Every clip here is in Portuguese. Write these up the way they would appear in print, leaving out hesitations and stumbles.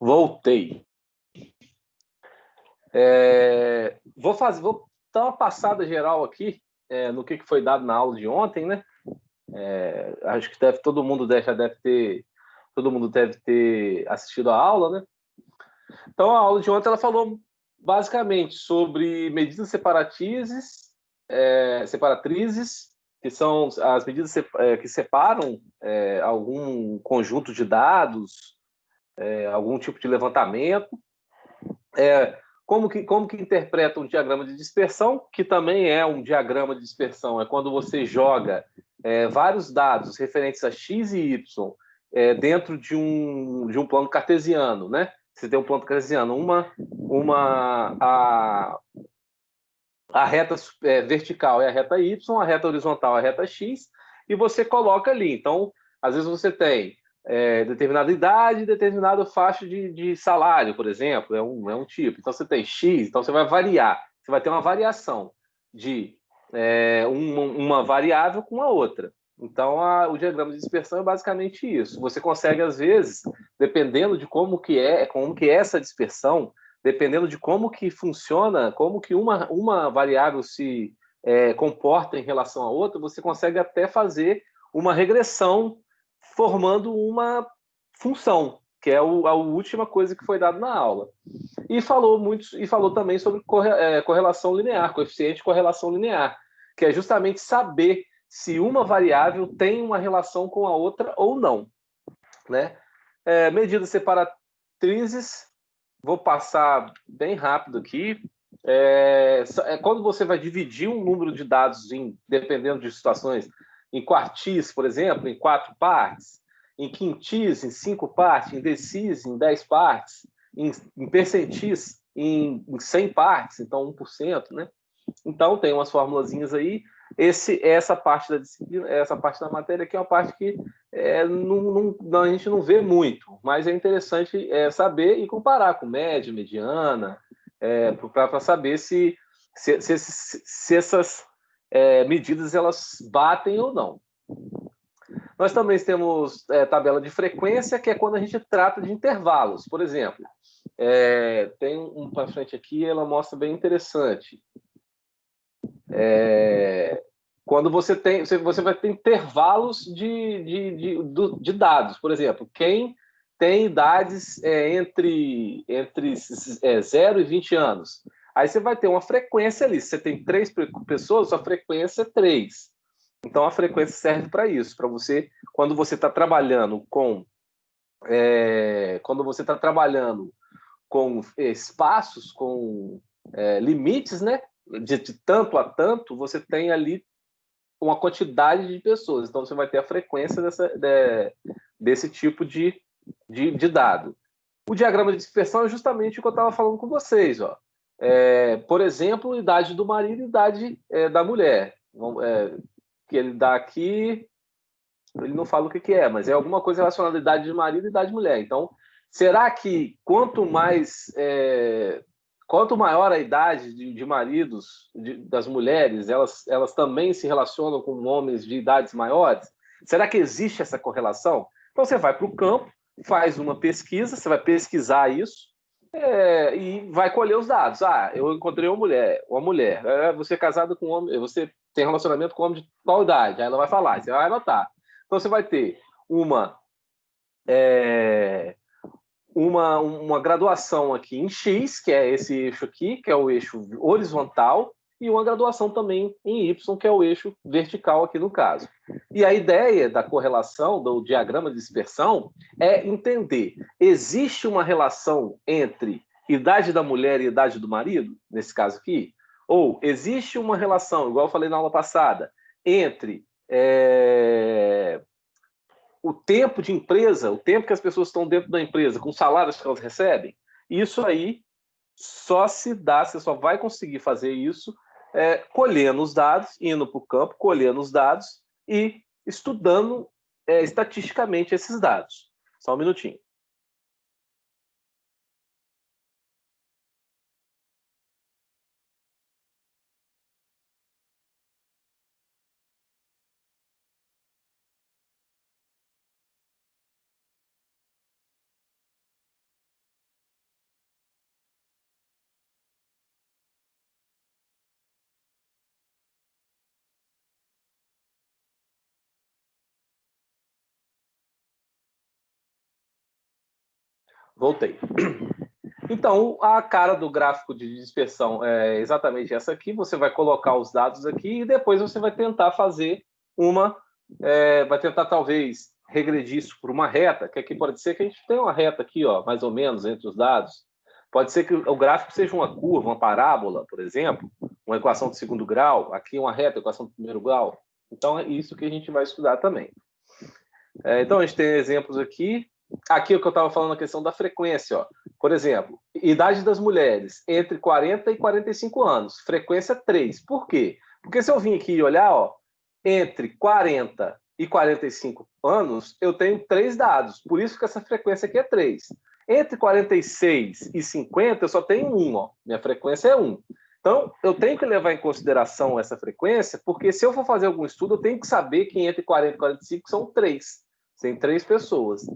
Voltei. Vou dar uma passada geral aqui no que foi dado na aula de ontem, né? Acho que todo mundo deve ter assistido a aula, né? Então, a aula de ontem ela falou basicamente sobre medidas separatrizes, que são as medidas que separam algum conjunto de dados, algum tipo de levantamento. Como que interpreta um diagrama de dispersão, que também é um diagrama de dispersão, é quando você joga vários dados referentes a x e y dentro de um plano cartesiano, né? Você tem um plano cartesiano, a reta vertical é a reta y, a reta horizontal é a reta x, e você coloca ali. Então, às vezes você tem determinada idade, determinada faixa de salário, por exemplo, é um tipo. Então, você tem x, então você vai variar. Você vai ter uma variação de uma variável com a outra. Então, o diagrama de dispersão é basicamente isso. Você consegue, às vezes, dependendo de como que é essa dispersão, dependendo de como que funciona, como que uma variável se comporta em relação à outra, você consegue até fazer uma regressão formando uma função, que é a última coisa que foi dada na aula. E falou também sobre correlação linear, coeficiente de correlação linear, que é justamente saber se uma variável tem uma relação com a outra ou não, né? Medidas separatrizes, vou passar bem rápido aqui. Quando você vai dividir um número de dados, dependendo de situações, em quartis, por exemplo, em 4 partes, em quintis, em 5 partes, em decis, em 10 partes, em percentis, em 100 partes, então 1%, né? Então, tem umas formulazinhas aí. Essa parte da disciplina, essa parte da matéria aqui é uma parte que a gente não vê muito, mas é interessante saber e comparar com média, mediana, para saber se essas medidas elas batem ou não. Nós também temos tabela de frequência, que é quando a gente trata de intervalos. Por exemplo, tem um para frente aqui, ela mostra bem interessante. Quando você vai ter intervalos de dados. Por exemplo, quem tem idades entre 0 e 20 anos. Aí você vai ter uma frequência ali. Se você tem 3 pessoas, a frequência é 3. Então, a frequência serve para isso, para você, quando você está trabalhando com espaços, com limites, né? De tanto a tanto, você tem ali uma quantidade de pessoas. Então, você vai ter a frequência desse tipo de dado. O diagrama de dispersão é justamente o que eu estava falando com vocês. Ó. Por exemplo, idade do marido e idade da mulher. Que ele dá aqui, ele não fala o que é, mas é alguma coisa relacionada à idade de marido e idade de mulher. Então, será que quanto maior a idade de maridos das mulheres, elas também se relacionam com homens de idades maiores? Será que existe essa correlação? Então, você vai para o campo, faz uma pesquisa, você vai pesquisar isso e vai colher os dados. Eu encontrei uma mulher. Você é casado com um homem, você tem relacionamento com um homem de qual idade? Aí ela vai falar, você vai anotar. Então, você vai ter uma graduação aqui em X, que é esse eixo aqui, que é o eixo horizontal, e uma graduação também em Y, que é o eixo vertical aqui no caso. E a ideia da correlação, do diagrama de dispersão, é entender, existe uma relação entre idade da mulher e idade do marido, nesse caso aqui? Ou existe uma relação, igual eu falei na aula passada, entre o tempo de empresa, o tempo que as pessoas estão dentro da empresa, com os salários que elas recebem? Isso aí você só vai conseguir fazer isso colhendo os dados, indo para o campo, colhendo os dados e estudando estatisticamente esses dados. Só um minutinho. Voltei. Então, a cara do gráfico de dispersão é exatamente essa aqui. Você vai colocar os dados aqui e depois você vai tentar fazer vai tentar talvez regredir isso por uma reta, que aqui pode ser que a gente tenha uma reta aqui, ó, mais ou menos, entre os dados. Pode ser que o gráfico seja uma curva, uma parábola, por exemplo, uma equação de segundo grau, aqui uma reta, equação de primeiro grau. Então, é isso que a gente vai estudar também. Então, a gente tem exemplos aqui. Aqui é o que eu estava falando, a questão da frequência. Ó. Por exemplo, idade das mulheres, entre 40 e 45 anos. Frequência 3. Por quê? Porque se eu vim aqui e olhar, ó, entre 40 e 45 anos, eu tenho 3 dados. Por isso que essa frequência aqui é 3. Entre 46 e 50, eu só tenho 1. Ó. Minha frequência é 1. Então, eu tenho que levar em consideração essa frequência, porque se eu for fazer algum estudo, eu tenho que saber que entre 40 e 45 são 3. Tem 3 pessoas.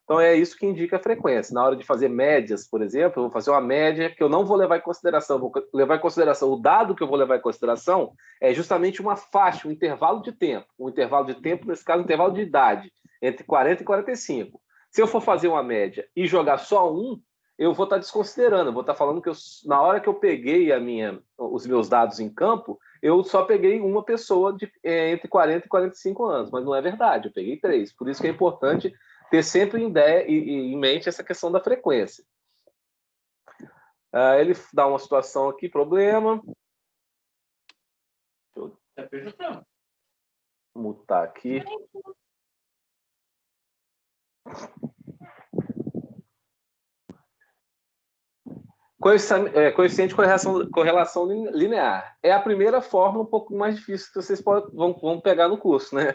Então, é isso que indica a frequência. Na hora de fazer médias, por exemplo, eu vou fazer uma média que eu não vou levar em consideração. Vou levar em consideração o dado que eu vou levar em consideração é justamente uma faixa, um intervalo de tempo. Um intervalo de tempo, nesse caso, um intervalo de idade, entre 40 e 45. Se eu for fazer uma média e jogar só um, eu vou estar desconsiderando. Eu vou estar falando que na hora que eu peguei os meus dados em campo, eu só peguei uma pessoa entre 40 e 45 anos. Mas não é verdade, eu peguei 3. Por isso que é importante ter sempre em mente essa questão da frequência. Ele dá uma situação aqui, problema. Deixa eu mutar aqui. Coeficiente de correlação linear. É a primeira fórmula um pouco mais difícil que vocês vão pegar no curso, né?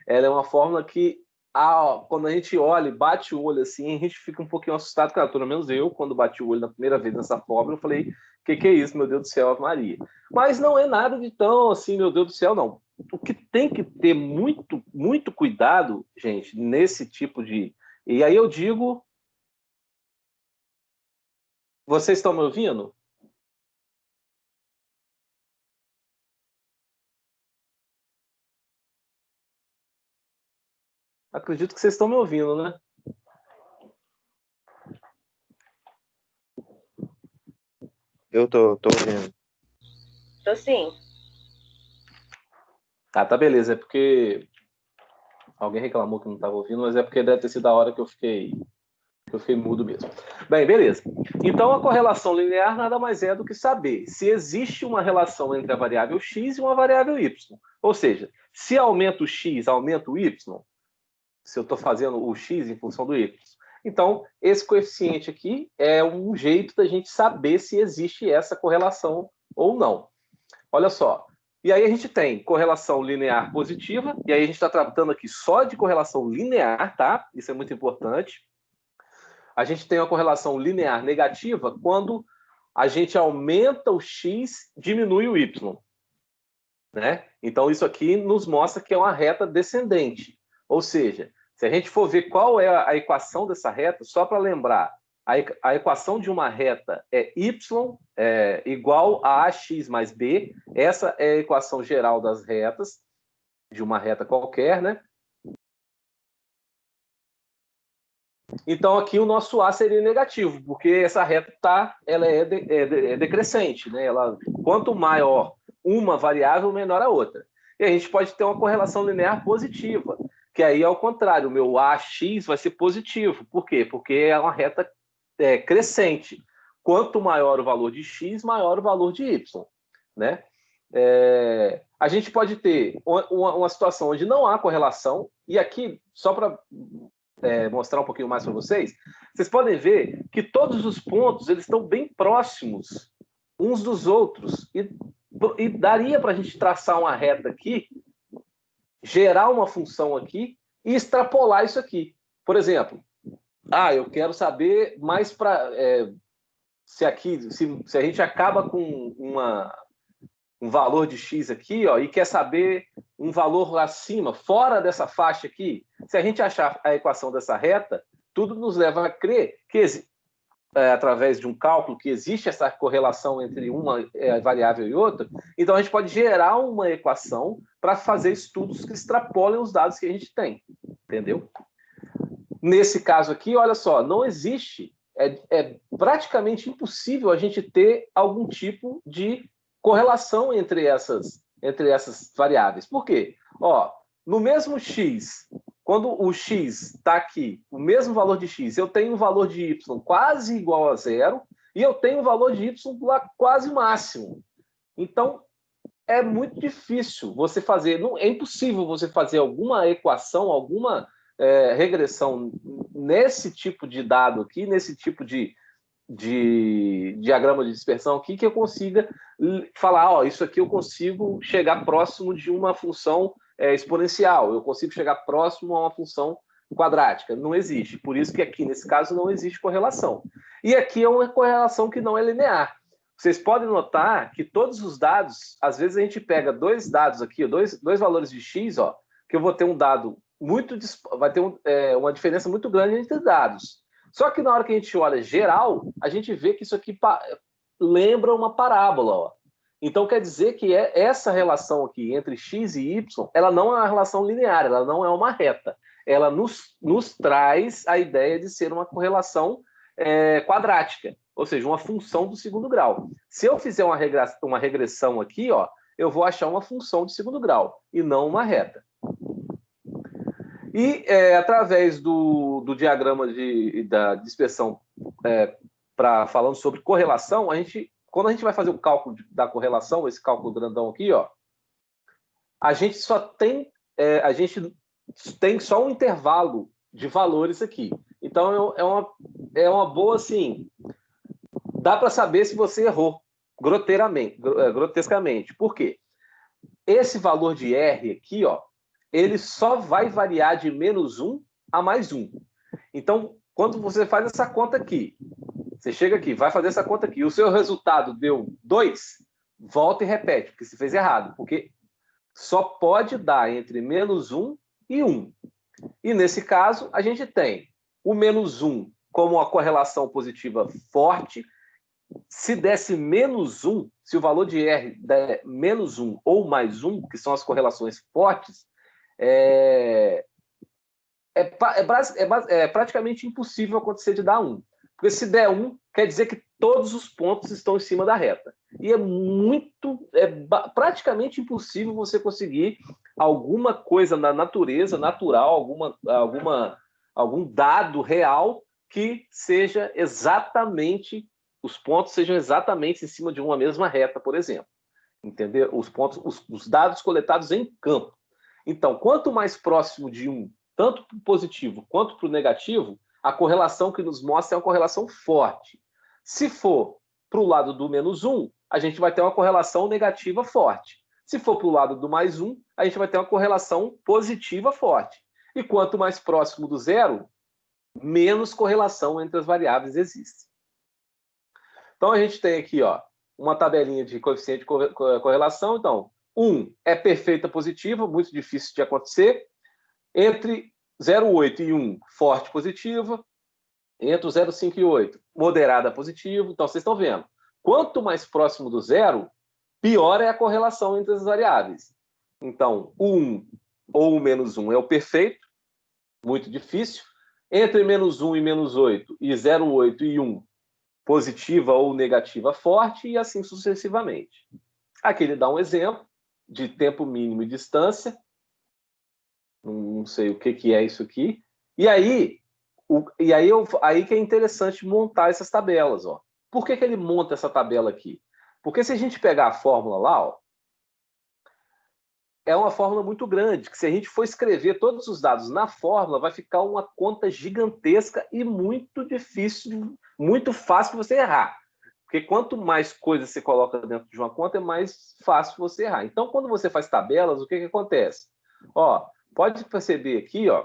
Ela é uma fórmula que, quando a gente olha e bate o olho assim, a gente fica um pouquinho assustado. Claro, pelo menos eu, quando bati o olho na primeira vez nessa fórmula, eu falei, que é isso, meu Deus do céu, Ave Maria. Mas não é nada de tão assim, meu Deus do céu, não. O que tem que ter muito, muito cuidado, gente, nesse tipo de... E aí eu digo... Vocês estão me ouvindo? Acredito que vocês estão me ouvindo, né? Eu tô ouvindo. Tô sim. Tá beleza. É porque alguém reclamou que não estava ouvindo, mas é porque deve ter sido a hora que eu fiquei mudo mesmo. Bem, beleza. Então, a correlação linear nada mais é do que saber se existe uma relação entre a variável x e uma variável y. Ou seja, se aumenta o x, aumenta o y, se eu estou fazendo o x em função do y. Então, esse coeficiente aqui é um jeito da gente saber se existe essa correlação ou não. Olha só. E aí a gente tem correlação linear positiva, e aí a gente está tratando aqui só de correlação linear, tá? Isso é muito importante. A gente tem uma correlação linear negativa quando a gente aumenta o x, diminui o y. Né? Então, isso aqui nos mostra que é uma reta descendente. Ou seja, se a gente for ver qual é a equação dessa reta, só para lembrar, a equação de uma reta é y igual a ax mais b. Essa é a equação geral das retas, de uma reta qualquer, né? Então, aqui o nosso A seria negativo, porque essa reta ela é decrescente, né? Quanto maior uma variável, menor a outra. E a gente pode ter uma correlação linear positiva, que aí é o contrário, o meu AX vai ser positivo. Por quê? Porque é uma reta crescente. Quanto maior o valor de X, maior o valor de Y. Né? A gente pode ter uma situação onde não há correlação, e aqui, só para mostrar um pouquinho mais para vocês podem ver que todos os pontos eles estão bem próximos uns dos outros, e daria para a gente traçar uma reta aqui, gerar uma função aqui e extrapolar isso aqui. Por exemplo, eu quero saber mais para se a gente acaba com um valor de x aqui, ó, e quer saber um valor acima, fora dessa faixa aqui. Se a gente achar a equação dessa reta, tudo nos leva a crer que, através de um cálculo, que existe essa correlação entre uma variável e outra. Então, a gente pode gerar uma equação para fazer estudos que extrapolem os dados que a gente tem. Entendeu? Nesse caso aqui, olha só, não existe, é praticamente impossível a gente ter algum tipo de correlação entre essas variáveis. Por quê? Ó, no mesmo x, quando o x está aqui, o mesmo valor de x, eu tenho um valor de y quase igual a zero e eu tenho um valor de y lá quase máximo. Então, é muito difícil você fazer, não, é impossível você fazer alguma equação, alguma regressão nesse tipo de dado aqui, nesse tipo de diagrama de dispersão aqui, que eu consiga falar, ó, isso aqui eu consigo chegar próximo de uma função exponencial, eu consigo chegar próximo a uma função quadrática. Não existe. Por isso que aqui, nesse caso, não existe correlação. E aqui é uma correlação que não é linear. Vocês podem notar que todos os dados, às vezes a gente pega dois dados aqui, dois valores de x, ó, que eu vou ter um dado vai ter uma diferença muito grande entre dados. Só que na hora que a gente olha geral, a gente vê que isso aqui lembra uma parábola. Ó. Então quer dizer que essa relação aqui entre x e y, ela não é uma relação linear, ela não é uma reta. Ela nos traz a ideia de ser uma correlação quadrática, ou seja, uma função do segundo grau. Se eu fizer uma regressão aqui, ó, eu vou achar uma função de segundo grau e não uma reta. E através do diagrama da dispersão, falando sobre correlação, quando a gente vai fazer o cálculo da correlação, esse cálculo grandão aqui, ó, a gente tem só um intervalo de valores aqui. Então é uma boa, assim, dá para saber se você errou grotescamente. Por quê? Esse valor de R aqui, ó, ele só vai variar de -1 a +1. Então, quando você faz essa conta aqui, você chega aqui, vai fazer essa conta aqui, o seu resultado deu 2, volta e repete, porque você fez errado. Porque só pode dar entre -1 e 1. E nesse caso, a gente tem o -1 como uma correlação positiva forte. Se desse -1, se o valor de R der -1 ou +1, que são as correlações fortes, é praticamente impossível acontecer de dar 1. Porque se der 1, quer dizer que todos os pontos estão em cima da reta. E é praticamente impossível você conseguir alguma coisa na natureza, natural, algum dado real que seja exatamente, os pontos sejam exatamente em cima de uma mesma reta, por exemplo. Entendeu? Os dados coletados em campo. Então, quanto mais próximo de 1, tanto para o positivo quanto para o negativo, a correlação que nos mostra é uma correlação forte. Se for para o lado do -1, a gente vai ter uma correlação negativa forte. Se for para o lado do +1, a gente vai ter uma correlação positiva forte. E quanto mais próximo do zero, menos correlação entre as variáveis existe. Então, a gente tem aqui, ó, uma tabelinha de coeficiente de correlação. Então, 1 é perfeita positiva, muito difícil de acontecer. Entre 0,8 e 1, forte positiva. Entre o 0,5 e 8, moderada positiva. Então, vocês estão vendo. Quanto mais próximo do zero, pior é a correlação entre as variáveis. Então, o 1 ou o -1 é o perfeito, muito difícil. Entre -1 e -8, e 0,8 e 1, positiva ou negativa forte, e assim sucessivamente. Aqui ele dá um exemplo de tempo mínimo e distância. Não sei o que é isso aqui. E aí que é interessante montar essas tabelas. Ó. Por que ele monta essa tabela aqui? Porque se a gente pegar a fórmula lá, ó, é uma fórmula muito grande, que se a gente for escrever todos os dados na fórmula, vai ficar uma conta gigantesca e muito difícil, muito fácil de você errar. Porque quanto mais coisas você coloca dentro de uma conta, é mais fácil você errar. Então, quando você faz tabelas, o que acontece? Ó, pode perceber aqui, ó,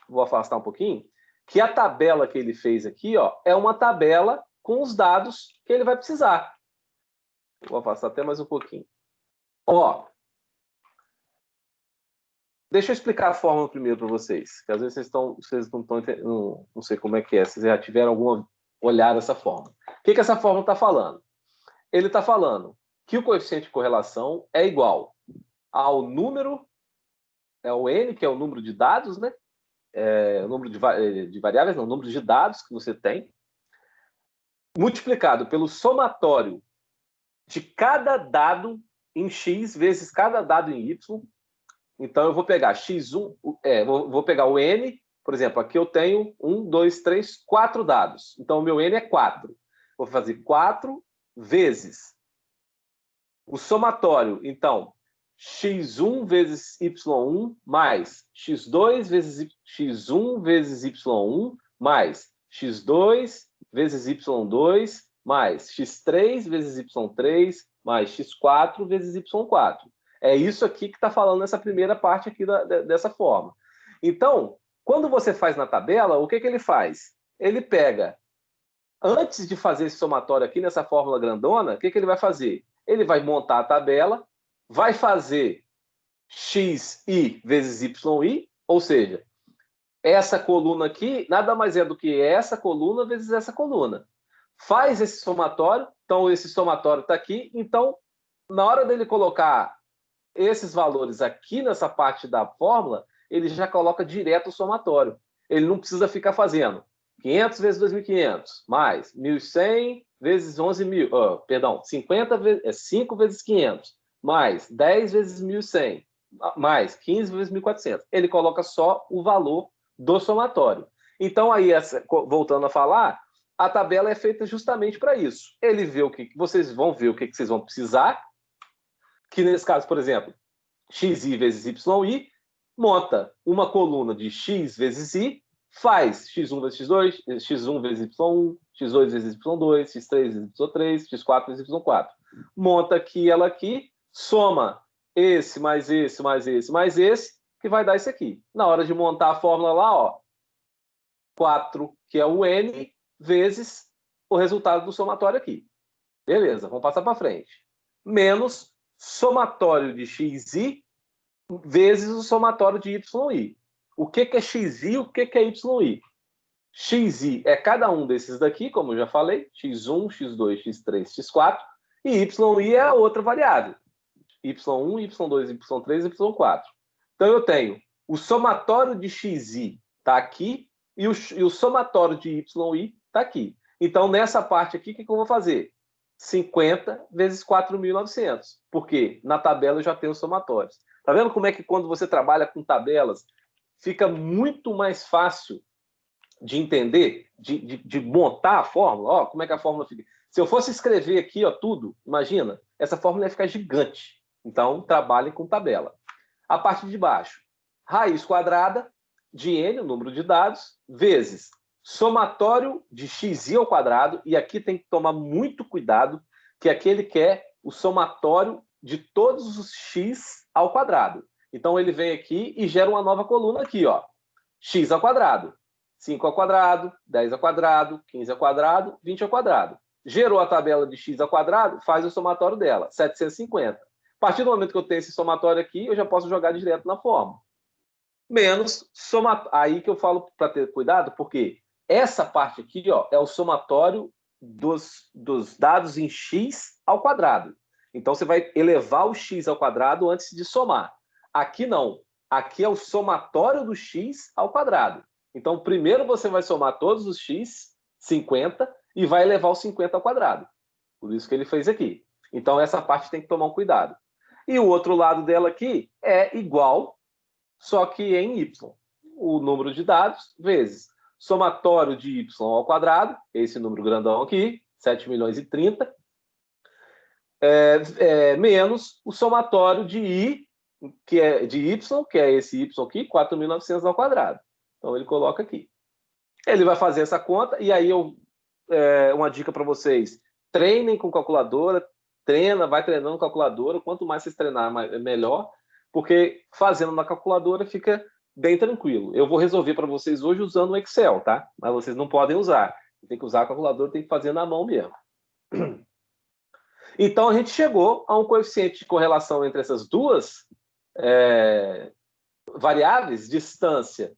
vou afastar um pouquinho, que a tabela que ele fez aqui, ó, é uma tabela com os dados que ele vai precisar. Vou afastar até mais um pouquinho. Ó, deixa eu explicar a fórmula primeiro para vocês, que às vezes vocês não estão entendendo, não sei como é que é, vocês já tiveram alguma olhada essa fórmula. O que essa fórmula está falando? Ele está falando que o coeficiente de correlação é igual ao número, é o N, que é o número de dados, né? o número de variáveis, não, o número de dados que você tem, multiplicado pelo somatório de cada dado em x vezes cada dado em y. Então, eu vou pegar x1, vou pegar o n, por exemplo, aqui eu tenho 1, 2, 3, 4 dados. Então, o meu n é 4. Vou fazer 4 vezes o somatório. Então, x1 vezes y1 mais x2 vezes x1 vezes y1 mais x2 vezes y2 mais x3 vezes y3 mais x4 vezes y4. É isso aqui que está falando nessa primeira parte aqui dessa forma. Então, quando você faz na tabela, o que ele faz? Ele pega, antes de fazer esse somatório aqui nessa fórmula grandona, o que ele vai fazer? Ele vai montar a tabela, vai fazer xi vezes yi, ou seja, essa coluna aqui nada mais é do que essa coluna vezes essa coluna. Faz esse somatório, então esse somatório está aqui, então na hora dele colocar esses valores aqui nessa parte da fórmula, ele já coloca direto o somatório. Ele não precisa ficar fazendo 500 vezes 2.500, mais 1.100 vezes 11.000, perdão, 5 vezes 500, mais 10 vezes 1.100, mais 15 vezes 1.400. Ele coloca só o valor do somatório. Então, aí, voltando a falar, a tabela é feita justamente para isso. Ele vê vocês vão ver o que vocês vão precisar, que nesse caso, por exemplo, xi vezes yi, monta uma coluna de x vezes y, faz x1 vezes x2, x1 vezes y1, x2 vezes y2, x3 vezes y3, x4 vezes y4. Monta ela aqui, soma esse, mais esse, mais esse, mais esse, que vai dar isso aqui. Na hora de montar a fórmula lá, 4, que é o n, vezes o resultado do somatório aqui. Beleza, vamos passar para frente. Menos somatório de xi vezes o somatório de yi. O que é xi e o que é yi? Xi é cada um desses daqui, como eu já falei, x1, x2, x3, x4, e yi é a outra variável, y1, y2, y3, y4. Então, eu tenho o somatório de xi está aqui e o somatório de yi está aqui. Então, nessa parte aqui, o que eu vou fazer? 50 vezes 4.900, porque na tabela eu já tenho os somatórios. Tá vendo como é que quando você trabalha com tabelas, fica muito mais fácil de entender, de montar a fórmula? Como é que a fórmula fica. Se eu fosse escrever aqui tudo, imagina, essa fórmula ia ficar gigante. Então, trabalhem com tabela. A parte de baixo, raiz quadrada de n, o número de dados, vezes somatório de xi ao quadrado, e aqui tem que tomar muito cuidado, que aqui ele quer o somatório de todos os x ao quadrado. Então, ele vem aqui e gera uma nova coluna aqui, x ao quadrado, 5 ao quadrado, 10 ao quadrado, 15 ao quadrado, 20 ao quadrado. Gerou a tabela de x ao quadrado, faz o somatório dela, 750. A partir do momento que eu tenho esse somatório aqui, eu já posso jogar direto na fórmula. Menos somatório. Aí que eu falo para ter cuidado, porque essa parte aqui é o somatório dos dados em x ao quadrado. Então, você vai elevar o x ao quadrado antes de somar. Aqui não. Aqui é o somatório do x ao quadrado. Então, primeiro você vai somar todos os x, 50, e vai elevar o 50 ao quadrado. Por isso que ele fez aqui. Então, essa parte tem que tomar um cuidado. E o outro lado dela aqui é igual, só que em y. O número de dados vezes somatório de y ao quadrado, esse número grandão aqui, 7.030.000, menos o somatório de y, que é esse y aqui, 4.900 ao quadrado. Então, ele coloca aqui. Ele vai fazer essa conta, e aí uma dica para vocês, treinem com calculadora, vai treinando calculadora, quanto mais vocês treinar, melhor, porque fazendo na calculadora fica bem tranquilo. Eu vou resolver para vocês hoje usando o Excel, tá? Mas vocês não podem usar. Tem que usar a calculadora, tem que fazer na mão mesmo. Então, a gente chegou a um coeficiente de correlação entre essas duas variáveis, distância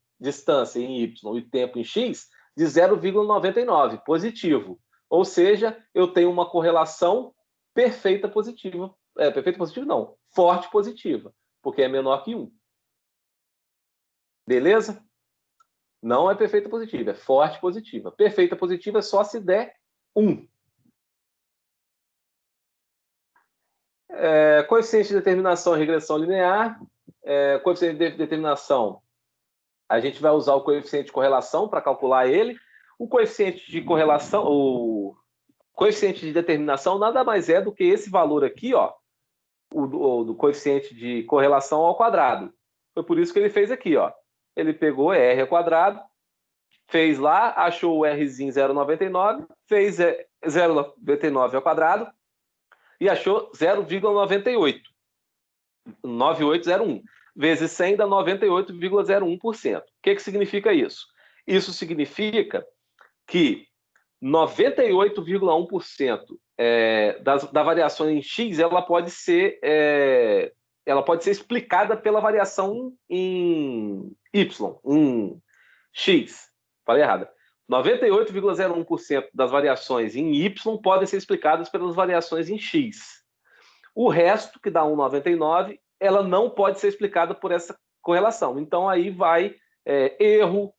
em y e tempo em x, de 0,99, positivo. Ou seja, eu tenho uma correlação perfeita positiva. Perfeita positiva não, forte positiva, porque é menor que 1. Beleza? Não é perfeita positiva, é forte positiva. Perfeita positiva é só se der 1. Coeficiente de determinação e regressão linear. Coeficiente de determinação, a gente vai usar o coeficiente de correlação para calcular ele. O coeficiente de correlação, o coeficiente de determinação nada mais é do que esse valor aqui, ó, do coeficiente de correlação ao quadrado. Foi por isso que ele fez aqui, ó. Ele pegou R ao quadrado, fez lá, achou o Rzinho 0,99, fez 0,99 ao quadrado e achou 0,98. 9801. Vezes 100 dá 98,01%. O que significa isso? Isso significa que 98,1% da variação em X ela pode ser explicada pela variação em Y, em X. Falei errado. 98,01% das variações em Y podem ser explicadas pelas variações em X. O resto, que dá 1,99, ela não pode ser explicada por essa correlação. Então, aí vai erro,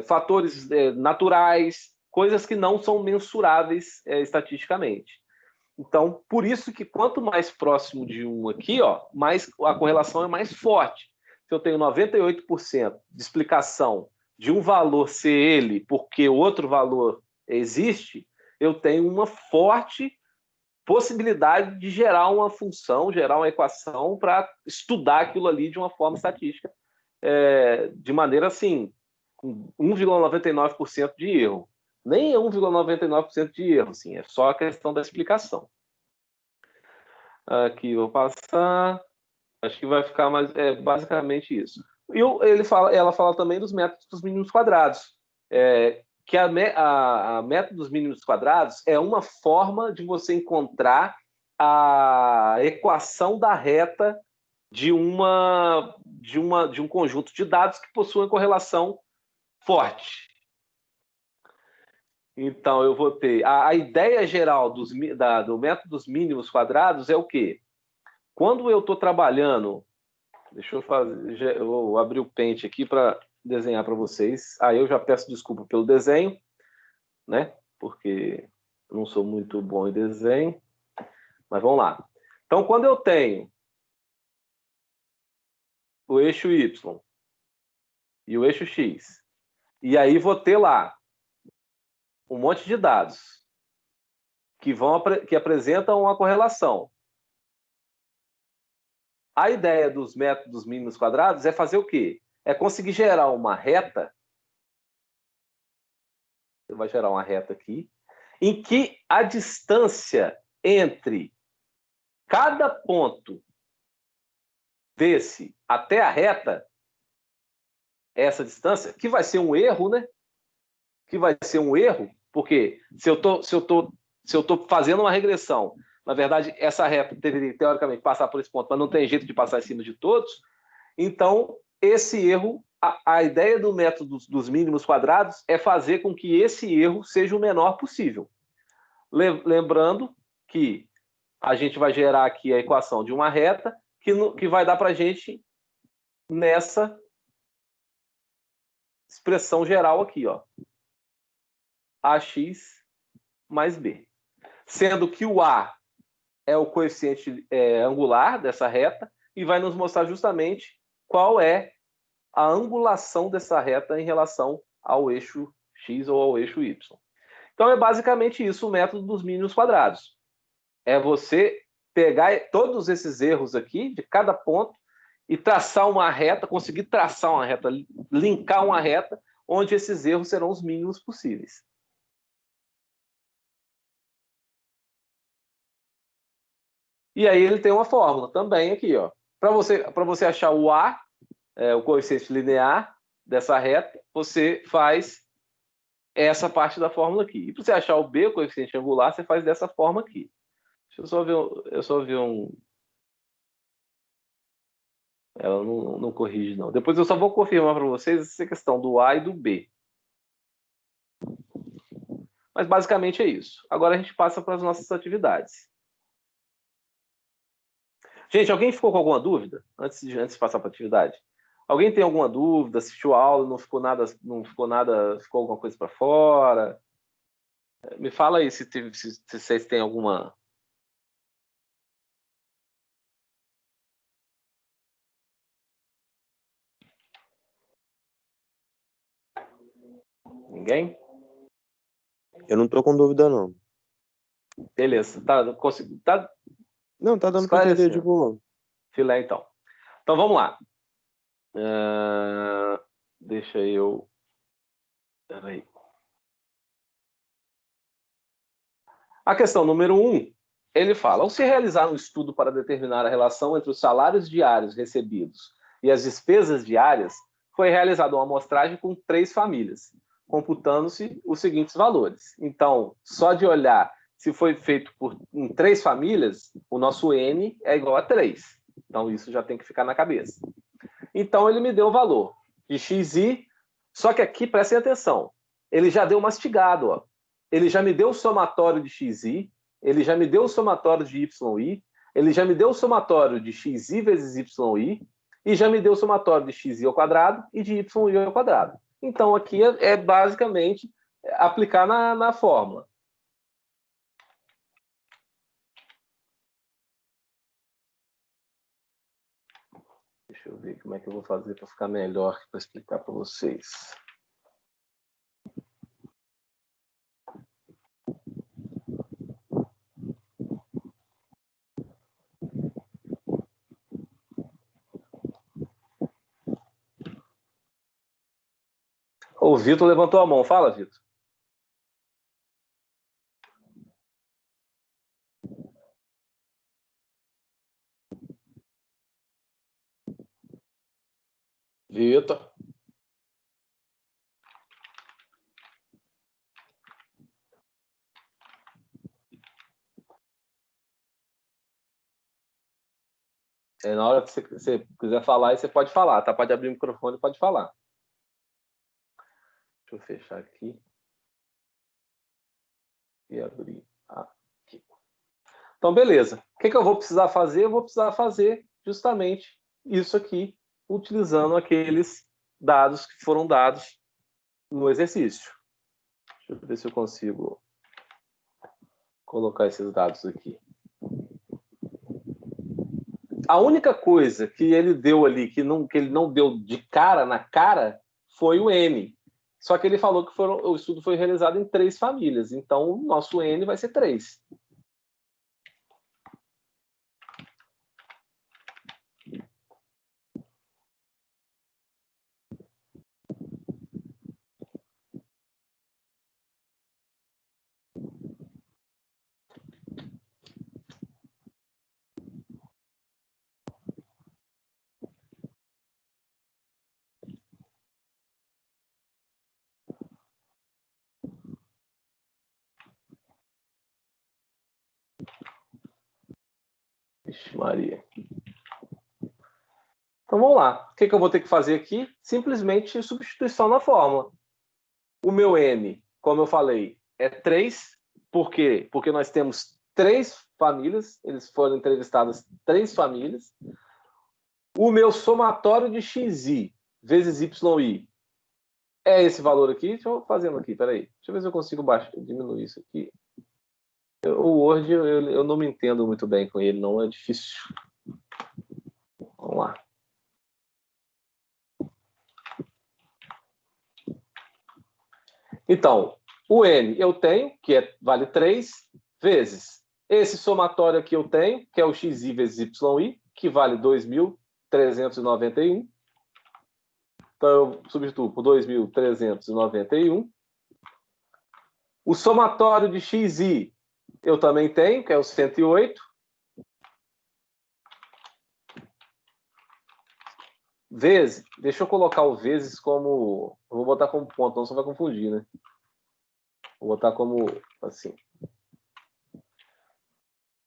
fatores naturais, coisas que não são mensuráveis estatisticamente. Então, por isso que quanto mais próximo de 1 aqui, ó, mais a correlação é mais forte. Se eu tenho 98% de explicação de um valor ser ele porque outro valor existe, eu tenho uma forte possibilidade de gerar uma função, gerar uma equação para estudar aquilo ali de uma forma estatística, de maneira assim, com 1,99% de erro. Nem é 1,99% de erro, assim, é só a questão da explicação. Aqui vou passar, acho que vai ficar mais, basicamente isso. E ela fala também dos métodos dos mínimos quadrados, que a método dos mínimos quadrados é uma forma de você encontrar a equação da reta de um conjunto de dados que possuem correlação forte. Então, eu vou ter... A ideia geral do método dos mínimos quadrados é o quê? Quando eu estou trabalhando... Deixa eu fazer... Eu vou abrir o Paint aqui para desenhar para vocês. Aí eu já peço desculpa pelo desenho, né? Porque eu não sou muito bom em desenho. Mas vamos lá. Então, quando eu tenho o eixo Y e o eixo X, e aí vou ter lá um monte de dados que apresentam uma correlação. A ideia dos métodos mínimos quadrados é fazer o quê? É conseguir gerar uma reta. Você vai gerar uma reta aqui, em que a distância entre cada ponto desse até a reta, essa distância, que vai ser um erro, né? Que vai ser um erro, porque se eu tô fazendo uma regressão, na verdade, essa reta deveria, teoricamente, passar por esse ponto, mas não tem jeito de passar em cima de todos, então, esse erro, a ideia do método dos mínimos quadrados é fazer com que esse erro seja o menor possível. Lembrando que a gente vai gerar aqui a equação de uma reta que vai dar para a gente nessa expressão geral aqui, ó. AX mais B. Sendo que o A é o coeficiente angular dessa reta e vai nos mostrar justamente qual é a angulação dessa reta em relação ao eixo X ou ao eixo Y. Então, é basicamente isso o método dos mínimos quadrados. É você pegar todos esses erros aqui, de cada ponto, e traçar uma reta, conseguir traçar uma reta, linkar uma reta, onde esses erros serão os mínimos possíveis. E aí ele tem uma fórmula também aqui, ó. Para você achar o A, o coeficiente linear dessa reta, você faz essa parte da fórmula aqui. E para você achar o B, o coeficiente angular, você faz dessa forma aqui. Deixa eu só ver um... Ela não corrige, não. Depois eu só vou confirmar para vocês essa questão do A e do B. Mas basicamente é isso. Agora a gente passa para as nossas atividades. Gente, alguém ficou com alguma dúvida antes de passar para a atividade? Alguém tem alguma dúvida? Assistiu a aula, ficou alguma coisa para fora? Me fala aí se vocês têm alguma... Ninguém? Eu não tô com dúvida, não. Beleza. Tá Não, tá dando pra entender de boa. filé, então. Então, vamos lá. Deixa eu... Peraí. A questão número 1, ele fala, ao se realizar um estudo para determinar a relação entre os salários diários recebidos e as despesas diárias, foi realizada uma amostragem com 3 famílias, computando-se os seguintes valores. Então, só de olhar se foi feito em 3 famílias, o nosso N é igual a 3. Então, isso já tem que ficar na cabeça. Então, ele me deu o valor de XI, só que aqui, prestem atenção, ele já deu mastigado, ó. Ele já me deu o somatório de XI, ele já me deu o somatório de YI, ele já me deu o somatório de XI vezes YI, e já me deu o somatório de XI ao quadrado e de YI ao quadrado. Então, aqui é basicamente aplicar na fórmula. Deixa eu ver como é que eu vou fazer para ficar melhor para explicar para vocês. O Vitor levantou a mão. Fala, Vitor. Vitor. Na hora que você quiser falar, você pode falar, tá? Pode abrir o microfone e pode falar. Deixa eu fechar aqui. E abrir aqui. Então, beleza. O que eu vou precisar fazer? Eu vou precisar fazer justamente isso aqui, utilizando aqueles dados que foram dados no exercício. Deixa eu ver se eu consigo colocar esses dados aqui. A única coisa que ele deu ali, que ele não deu de cara na cara, foi o N. Só que ele falou que o estudo foi realizado em 3 famílias. Então, o nosso N vai ser 3. Vixe, Maria. Então, vamos lá. O que eu vou ter que fazer aqui? Simplesmente substituição na fórmula. O meu N, como eu falei, é 3. Por quê? Porque nós temos 3 famílias. Eles foram entrevistadas 3 famílias. O meu somatório de XI vezes YI é esse valor aqui. Deixa eu fazendo aqui, peraí. Deixa eu ver se eu consigo diminuir isso aqui. O Word, eu não me entendo muito bem com ele, não é difícil. Vamos lá. Então, o N eu tenho, que vale 3, vezes esse somatório aqui eu tenho, que é o XI vezes YI, que vale 2.391. Então, eu substituo por 2.391. O somatório de XI eu também tenho, que é o 108. Vezes, deixa eu colocar o vezes como... Eu vou botar como ponto, não só vai confundir, né? Vou botar como assim.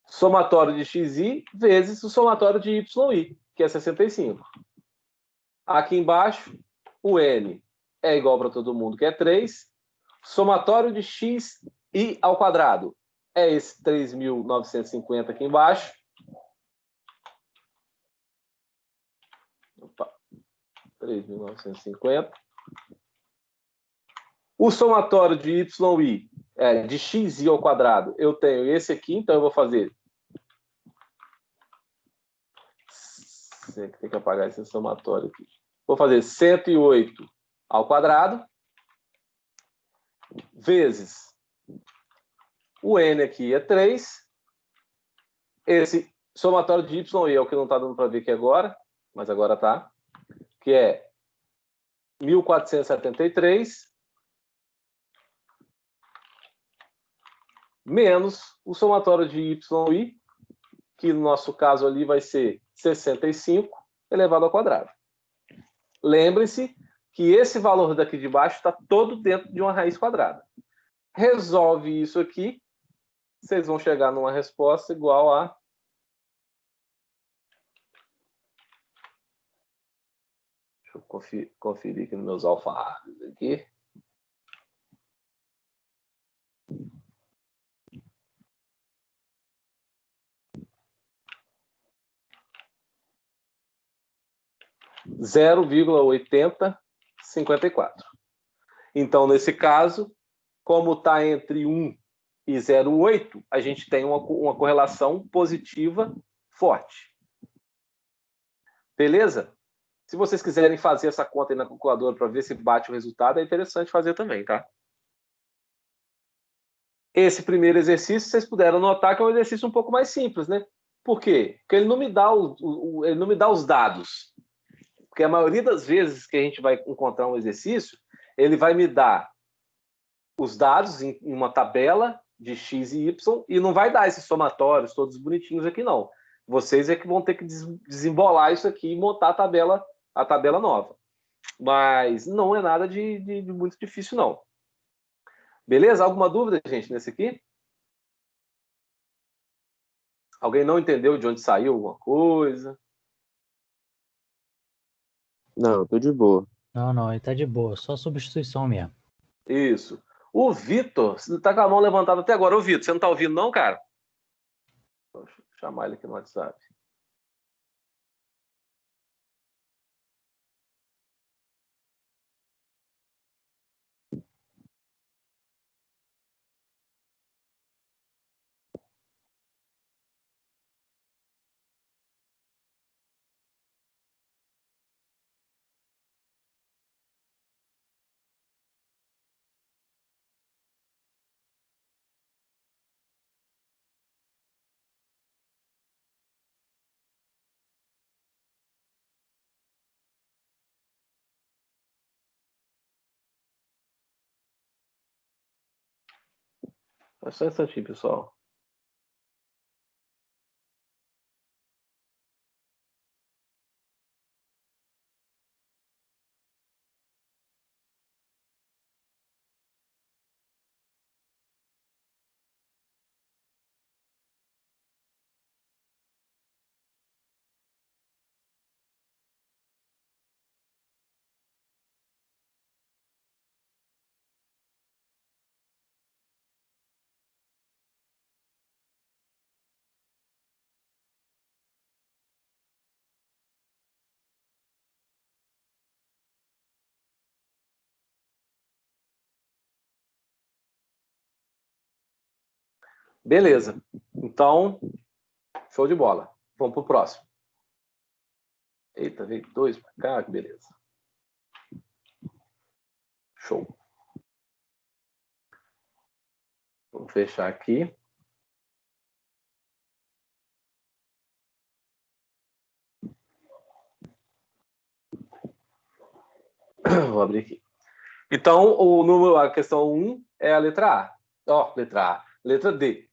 Somatório de XI vezes o somatório de YI, que é 65. Aqui embaixo, o N é igual para todo mundo, que é 3. Somatório de XI ao quadrado é esse 3.950 aqui embaixo. Opa. 3.950. O somatório de y, de xi ao quadrado, eu tenho esse aqui, então eu vou fazer... Tem que apagar esse somatório aqui. Vou fazer 108 ao quadrado, vezes o n aqui é 3. Esse somatório de y é o que não está dando para ver aqui agora, mas agora tá, que é 1.473 menos o somatório de y, que no nosso caso ali vai ser 65 elevado ao quadrado. Lembre-se que esse valor daqui de baixo está todo dentro de uma raiz quadrada. Resolve isso aqui, vocês vão chegar numa resposta igual a... Deixa eu conferir aqui nos meus alfarrábios aqui. (0,8054). Então, nesse caso, como está entre 1 e 0,8, a gente tem uma correlação positiva forte. Beleza? Se vocês quiserem fazer essa conta aí na calculadora para ver se bate o resultado, é interessante fazer também, tá? Esse primeiro exercício, vocês puderam notar que é um exercício um pouco mais simples, né? Por quê? Porque ele não me dá ele não me dá os dados. Porque a maioria das vezes que a gente vai encontrar um exercício, ele vai me dar os dados em uma tabela de x e y e não vai dar esses somatórios todos bonitinhos aqui, não. Vocês é que vão ter que desembolar isso aqui e montar a tabela nova. Mas não é nada de muito difícil, não. Beleza? Alguma dúvida, gente, nesse aqui? Alguém não entendeu de onde saiu alguma coisa? Não, tô de boa. Não, ele tá de boa, só substituição mesmo. Isso. O Vitor, você tá com a mão levantada até agora. Ô, Vitor, você não tá ouvindo, não, cara? Deixa eu chamar ele aqui no WhatsApp. Só um instantinho, pessoal. Beleza. Então, show de bola. Vamos pro próximo. Eita, veio 2 para cá, que beleza. Show. Vamos fechar aqui. Vou abrir aqui. Então, a questão 1 é a letra A. Letra A. Letra D.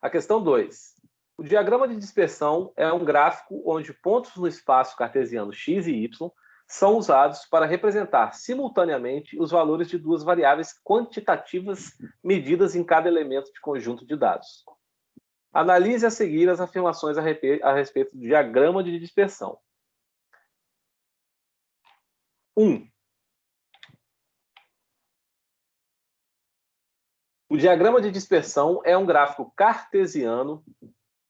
A questão 2. O diagrama de dispersão é um gráfico onde pontos no espaço cartesiano x e y são usados para representar simultaneamente os valores de duas variáveis quantitativas medidas em cada elemento de conjunto de dados. Analise a seguir as afirmações a respeito do diagrama de dispersão. 1. O diagrama de dispersão é um gráfico cartesiano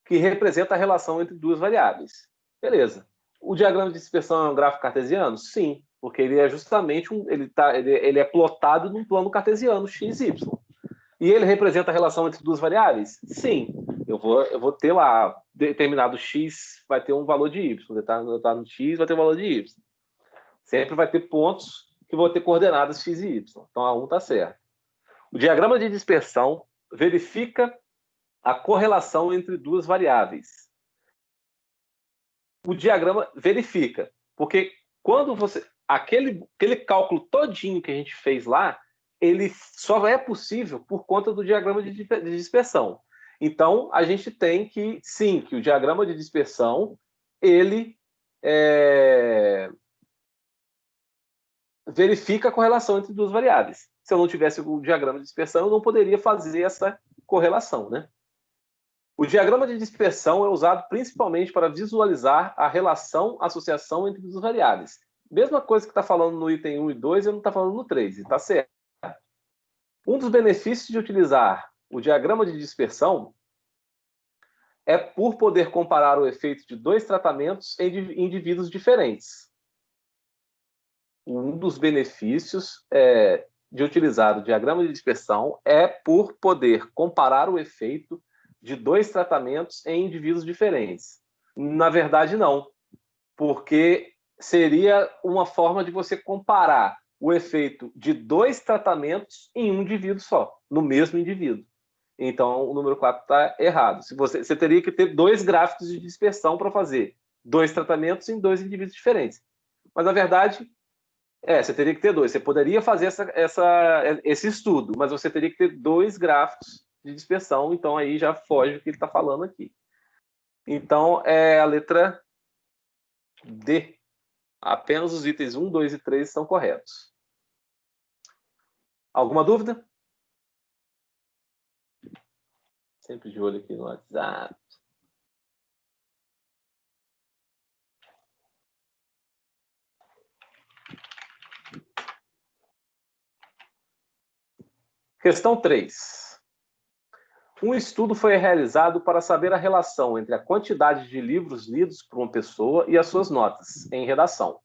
que representa a relação entre duas variáveis. Beleza. O diagrama de dispersão é um gráfico cartesiano? Sim, porque ele é justamente ele é plotado num plano cartesiano x, y. E ele representa a relação entre duas variáveis? Sim. Eu vou ter lá determinado x vai ter um valor de y, determinado x vai ter um valor de y. Sempre vai ter pontos que vão ter coordenadas x e y. Então a 1 está certo. O diagrama de dispersão verifica a correlação entre duas variáveis. O diagrama verifica, porque quando você aquele cálculo todinho que a gente fez lá, ele só é possível por conta do diagrama de dispersão. Então, a gente tem que, sim, que o diagrama de dispersão, ele verifica a correlação entre duas variáveis. Se eu não tivesse o diagrama de dispersão, eu não poderia fazer essa correlação, né? O diagrama de dispersão é usado principalmente para visualizar a relação, associação entre duas variáveis. Mesma coisa que está falando no item 1 e 2, eu não está falando no 3, e está certo. Um dos benefícios de utilizar o diagrama de dispersão é por poder comparar o efeito de dois tratamentos em indivíduos diferentes. Um dos benefícios de utilizar o diagrama de dispersão é por poder comparar o efeito de dois tratamentos em indivíduos diferentes. Na verdade, não, porque seria uma forma de você comparar o efeito de dois tratamentos em um indivíduo só, no mesmo indivíduo. Então, o número 4 está errado. Você teria que ter dois gráficos de dispersão para fazer dois tratamentos em dois indivíduos diferentes. Mas, na verdade, você teria que ter dois. Você poderia fazer esse estudo, mas você teria que ter dois gráficos de dispersão, então aí já foge o que ele está falando aqui. Então, é a letra D. Apenas os itens 1, 2 e 3 estão corretos. Alguma dúvida? Sempre de olho aqui no WhatsApp. Questão 3. Um estudo foi realizado para saber a relação entre a quantidade de livros lidos por uma pessoa e as suas notas em redação.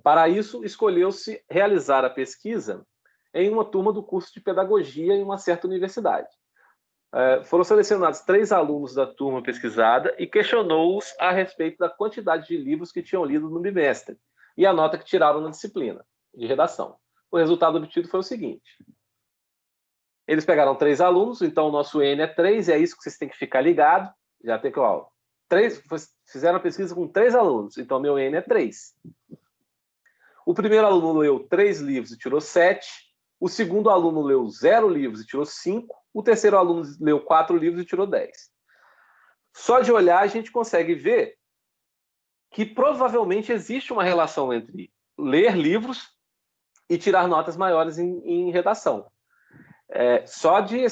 Para isso, escolheu-se realizar a pesquisa em uma turma do curso de pedagogia em uma certa universidade. Foram selecionados 3 alunos da turma pesquisada e questionou-os a respeito da quantidade de livros que tinham lido no bimestre e a nota que tiraram na disciplina de redação. O resultado obtido foi o seguinte. Eles pegaram 3 alunos, então o nosso N é 3, é isso que vocês têm que ficar ligado. Já tem que, fizeram a pesquisa com 3 alunos, então meu N é 3. O primeiro aluno leu 3 livros e tirou 7. O segundo aluno leu 0 livros e tirou 5. O terceiro aluno leu 4 livros e tirou 10. Só de olhar a gente consegue ver que provavelmente existe uma relação entre ler livros e tirar notas maiores em redação. Só de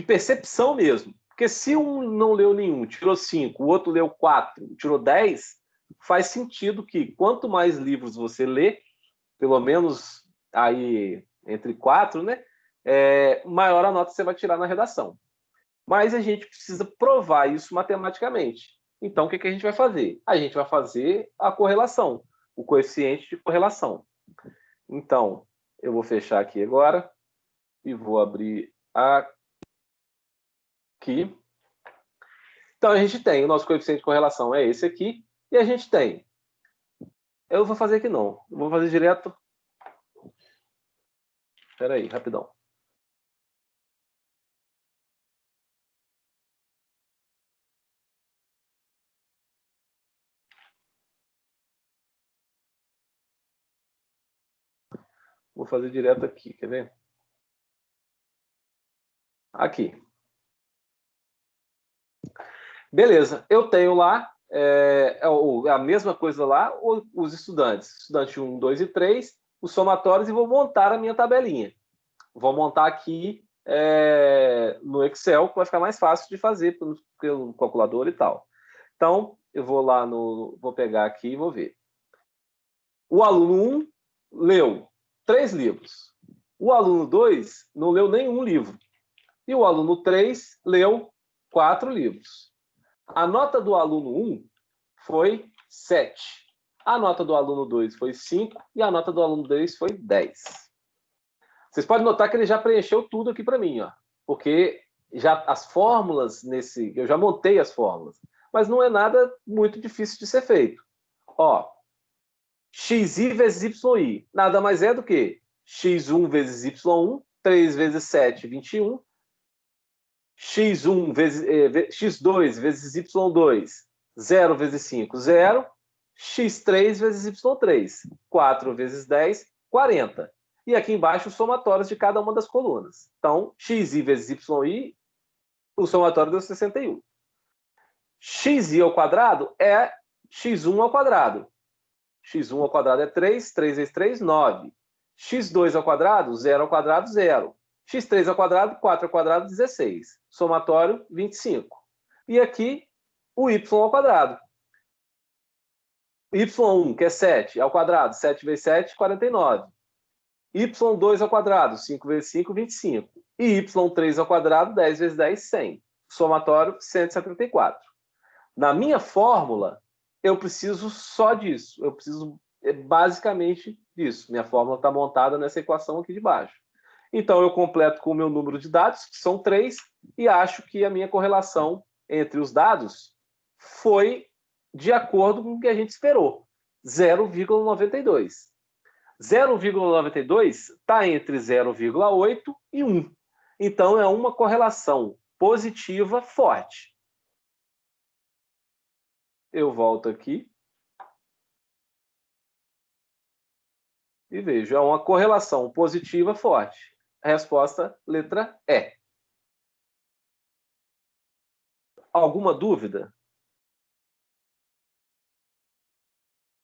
percepção mesmo. Porque se um não leu nenhum, tirou 5, o outro leu 4, tirou 10, faz sentido que quanto mais livros você lê, pelo menos aí entre 4, né, maior a nota que você vai tirar na redação. Mas a gente precisa provar isso matematicamente. Então, o que a gente vai fazer? A gente vai fazer a correlação, o coeficiente de correlação. Então, eu vou fechar aqui agora e vou abrir aqui. Então, a gente tem, o nosso coeficiente de correlação é esse aqui, e a gente tem, eu vou fazer aqui não, eu vou fazer direto. Espera aí, rapidão. Vou fazer direto aqui, quer ver? Aqui. Beleza, eu tenho lá a mesma coisa lá, os estudantes. Estudante 1, 2 e 3, os somatórios, e vou montar a minha tabelinha. Vou montar aqui no Excel, que vai ficar mais fácil de fazer pelo calculador e tal. Então, eu vou lá vou pegar aqui e vou ver. O aluno 1 leu 3 livros. O aluno 2 não leu nenhum livro. E o aluno 3 leu 4 livros. A nota do aluno 1 foi 7. A nota do aluno 2 foi 5 e a nota do aluno 3 foi 10. Vocês podem notar que ele já preencheu tudo aqui para mim, ó, porque já as fórmulas eu já montei as fórmulas, mas não é nada muito difícil de ser feito. Ó, xi vezes yi, nada mais é do que x1 vezes y1, 3 vezes 7, 21, x1 vezes, x2 vezes y2, 0 vezes 5, 0, x3 vezes y3, 4 vezes 10, 40. E aqui embaixo os somatórios de cada uma das colunas. Então, xi vezes yi, o somatório deu 61. Xi ao quadrado é x1 ao quadrado. x1 ao quadrado é 3, 3 vezes 3, 9. x2 ao quadrado, 0 ao quadrado, 0. x3 ao quadrado, 4 ao quadrado, 16. Somatório, 25. E aqui, o y ao quadrado. y1, que é 7, ao quadrado, 7 vezes 7, 49. y2 ao quadrado, 5 vezes 5, 25. E y3 ao quadrado, 10 vezes 10, 100. Somatório, 174. Na minha fórmula, eu preciso só disso. Eu preciso basicamente disso. Minha fórmula está montada nessa equação aqui de baixo. Então, eu completo com o meu número de dados, que são 3, e acho que a minha correlação entre os dados foi de acordo com o que a gente esperou. 0,92. 0,92 está entre 0,8 e 1. Então, é uma correlação positiva forte. Eu volto aqui e vejo, é uma correlação positiva forte. Resposta, letra E. Alguma dúvida?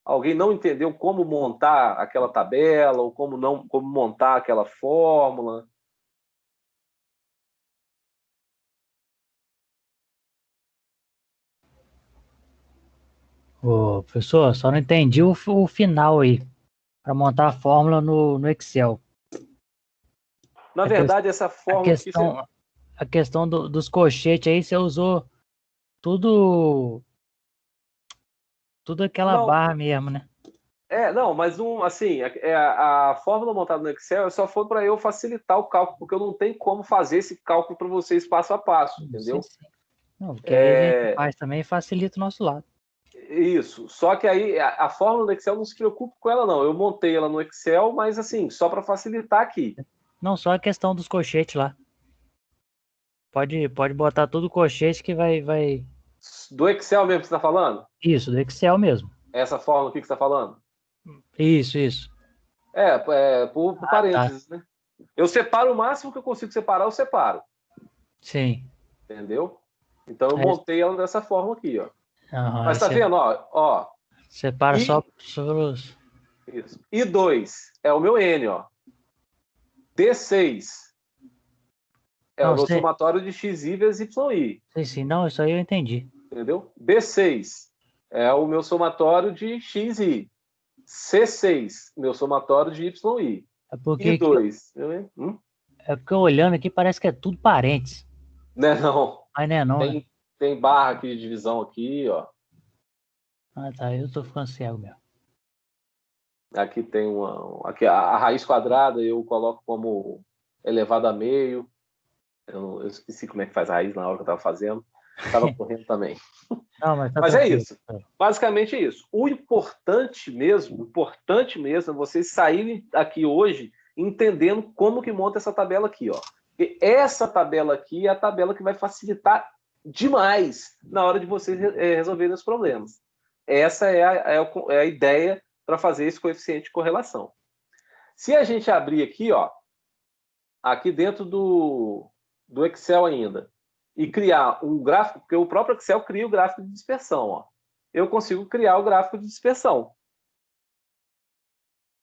Alguém não entendeu como montar aquela tabela ou como montar aquela fórmula? Ô, professor, só não entendi o final aí, para montar a fórmula no Excel. Na verdade, essa fórmula A questão dos colchetes aí, você usou tudo aquela barra mesmo, né? Não, mas assim, a fórmula montada no Excel só foi para eu facilitar o cálculo, porque eu não tenho como fazer esse cálculo para vocês passo a passo, entendeu? Sim. Não, porque aí a gente faz também e facilita o nosso lado. Isso, só que aí a fórmula do Excel não se preocupe com ela não, eu montei ela no Excel, mas assim, só para facilitar aqui. Não, só a questão dos colchetes lá. Pode botar tudo colchete que vai... Do Excel mesmo que você está falando? Isso, do Excel mesmo. Essa fórmula aqui que você está falando? Isso. Por parênteses, tá. Né? Eu separo o máximo que eu consigo separar, eu separo. Sim. Entendeu? Então eu montei ela dessa forma aqui, ó. Uhum, mas tá vendo, ó. Separa só os... Isso. I2 é o meu N, ó. D6 é o meu somatório de xi vezes yi. Sim, não, isso aí eu entendi. Entendeu? B6 é o meu somatório de xi. C6, meu somatório de yi. É porque I2. É porque olhando aqui parece que é tudo parentes. Não. Mas não é não, né? Tem barra aqui de divisão aqui, ó. Ah, tá. Eu tô ficando cego mesmo. Aqui tem aqui a raiz quadrada eu coloco como elevado a meio. Eu esqueci como é que faz a raiz na hora que eu estava fazendo. Estava correndo também. Não, mas é isso. Basicamente é isso. O importante mesmo é vocês saírem aqui hoje entendendo como que monta essa tabela aqui, ó. Porque essa tabela aqui é a tabela que vai facilitar demais na hora de vocês resolverem os problemas. Essa é a ideia para fazer esse coeficiente de correlação. Se a gente abrir aqui, ó, aqui dentro do Excel ainda, e criar um gráfico, porque o próprio Excel cria o gráfico de dispersão, ó. Eu consigo criar o gráfico de dispersão.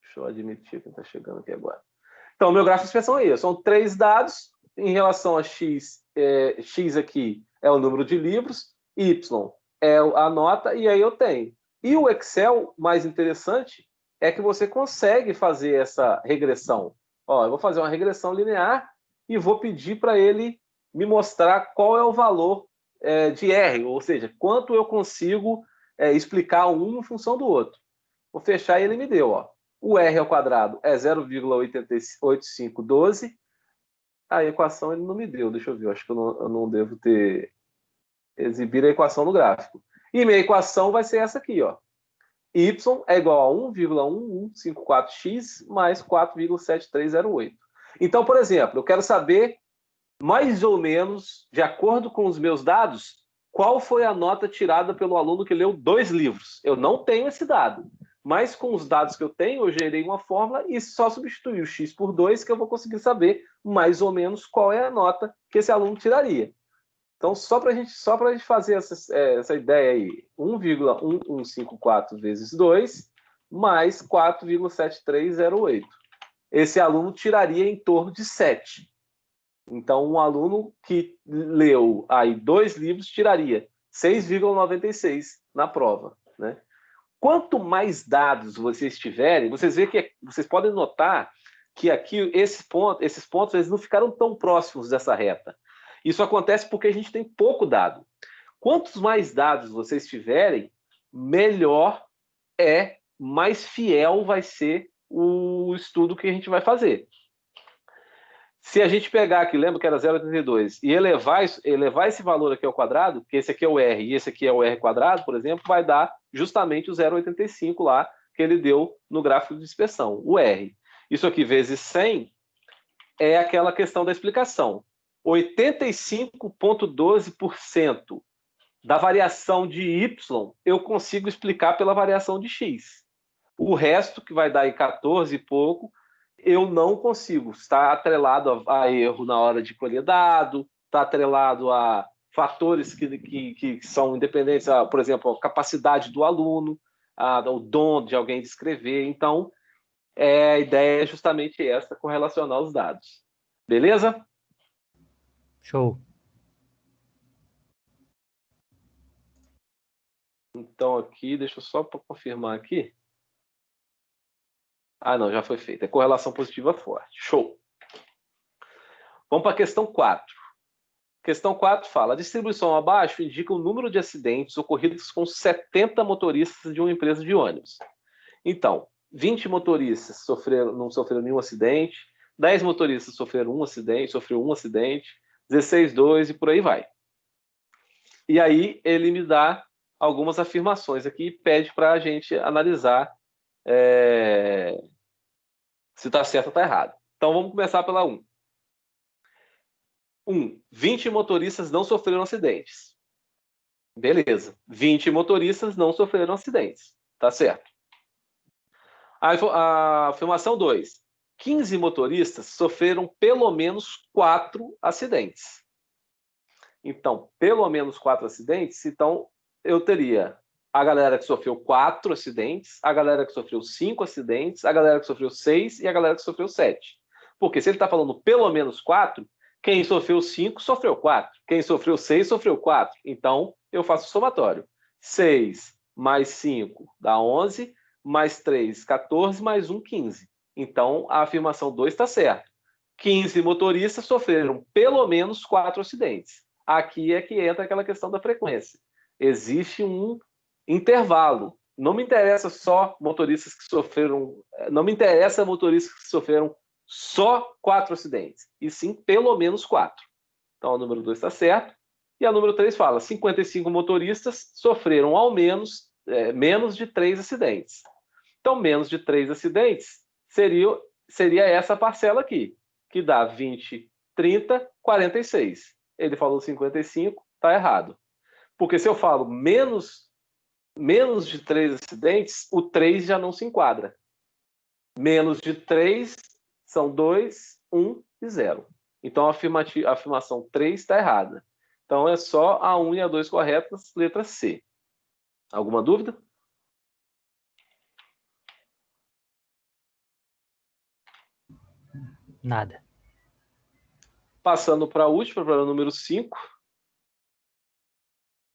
Deixa eu admitir quem está chegando aqui agora. Então, o meu gráfico de dispersão é isso. São 3 dados em relação a X. X aqui é o número de livros, Y é a nota, e aí eu tenho. E o Excel, mais interessante, é que você consegue fazer essa regressão. Ó, eu vou fazer uma regressão linear e vou pedir para ele me mostrar qual é o valor de R, ou seja, quanto eu consigo explicar um em função do outro. Vou fechar e ele me deu, ó. O R ao quadrado é 0,8512. A equação ele não me deu, deixa eu ver, acho que eu não devo ter exibir a equação no gráfico. E minha equação vai ser essa aqui, ó. Y é igual a 1,1154x mais 4,7308. Então, por exemplo, eu quero saber, mais ou menos, de acordo com os meus dados, qual foi a nota tirada pelo aluno que leu 2 livros. Eu não tenho esse dado, mas com os dados que eu tenho, eu gerei uma fórmula e só substituí o x por 2 que eu vou conseguir saber mais ou menos qual é a nota que esse aluno tiraria. Então, só para a gente fazer essa ideia aí, 1,1154 vezes 2 mais 4,7308. Esse aluno tiraria em torno de 7. Então, um aluno que leu aí 2 livros tiraria 6,96 na prova, né? Quanto mais dados vocês tiverem, vocês podem notar que aqui esses pontos eles não ficaram tão próximos dessa reta. Isso acontece porque a gente tem pouco dado. Quantos mais dados vocês tiverem, melhor mais fiel vai ser o estudo que a gente vai fazer. Se a gente pegar aqui, lembra que era 0,82, e elevar esse valor aqui ao quadrado, que esse aqui é o R e esse aqui é o R quadrado, por exemplo, vai dar justamente o 0,85 lá que ele deu no gráfico de dispersão, o R. Isso aqui vezes 100 é aquela questão da explicação. 85,12% da variação de Y eu consigo explicar pela variação de X. O resto, que vai dar aí 14 e pouco, eu não consigo. Está atrelado a erro na hora de colher dado, está atrelado a fatores que são independentes, por exemplo, a capacidade do aluno, o dom de alguém de escrever. Então, a ideia é justamente essa, correlacionar os dados. Beleza? Show. Então, aqui, deixa eu só confirmar aqui. Ah, não, já foi feito. É correlação positiva forte. Show. Vamos para a questão 4. Questão 4 fala: a distribuição abaixo indica o número de acidentes ocorridos com 70 motoristas de uma empresa de ônibus. Então, 20 motoristas não sofreram nenhum acidente, 10 motoristas sofreu um acidente, 16, 2 e por aí vai. E aí ele me dá algumas afirmações aqui e pede para a gente analisar se está certo ou está errado. Então vamos começar pela 1. 20 motoristas não sofreram acidentes. Beleza. 20 motoristas não sofreram acidentes. Tá certo. A afirmação 2. 15 motoristas sofreram pelo menos 4 acidentes. Então, pelo menos 4 acidentes, então eu teria a galera que sofreu 4 acidentes, a galera que sofreu 5 acidentes, a galera que sofreu 6 e a galera que sofreu 7. Porque se ele está falando pelo menos 4, quem sofreu 5 sofreu 4. Quem sofreu 6 sofreu 4. Então, eu faço o somatório. 6 mais 5 dá 11, mais 3, 14, mais 1, 15. Então, a afirmação 2 está certa. 15 motoristas sofreram pelo menos 4 acidentes. Aqui é que entra aquela questão da frequência. Existe um intervalo. Não me interessa só motoristas que sofreram... Não me interessa motoristas que sofreram só 4 acidentes, e sim pelo menos 4. Então, a número 2 está certo. E a número 3 fala: 55 motoristas sofreram ao menos menos de 3 acidentes. Então, menos de 3 acidentes seria essa parcela aqui, que dá 20, 30, 46. Ele falou 55, está errado. Porque se eu falo menos de 3 acidentes, o 3 já não se enquadra. Menos de 3 são 2, 1 e 0. Então, a afirmação 3 está errada. Então, é só a 1 e a 2 corretas, letra C. Alguma dúvida? Nada. Passando para a última, para o número 5.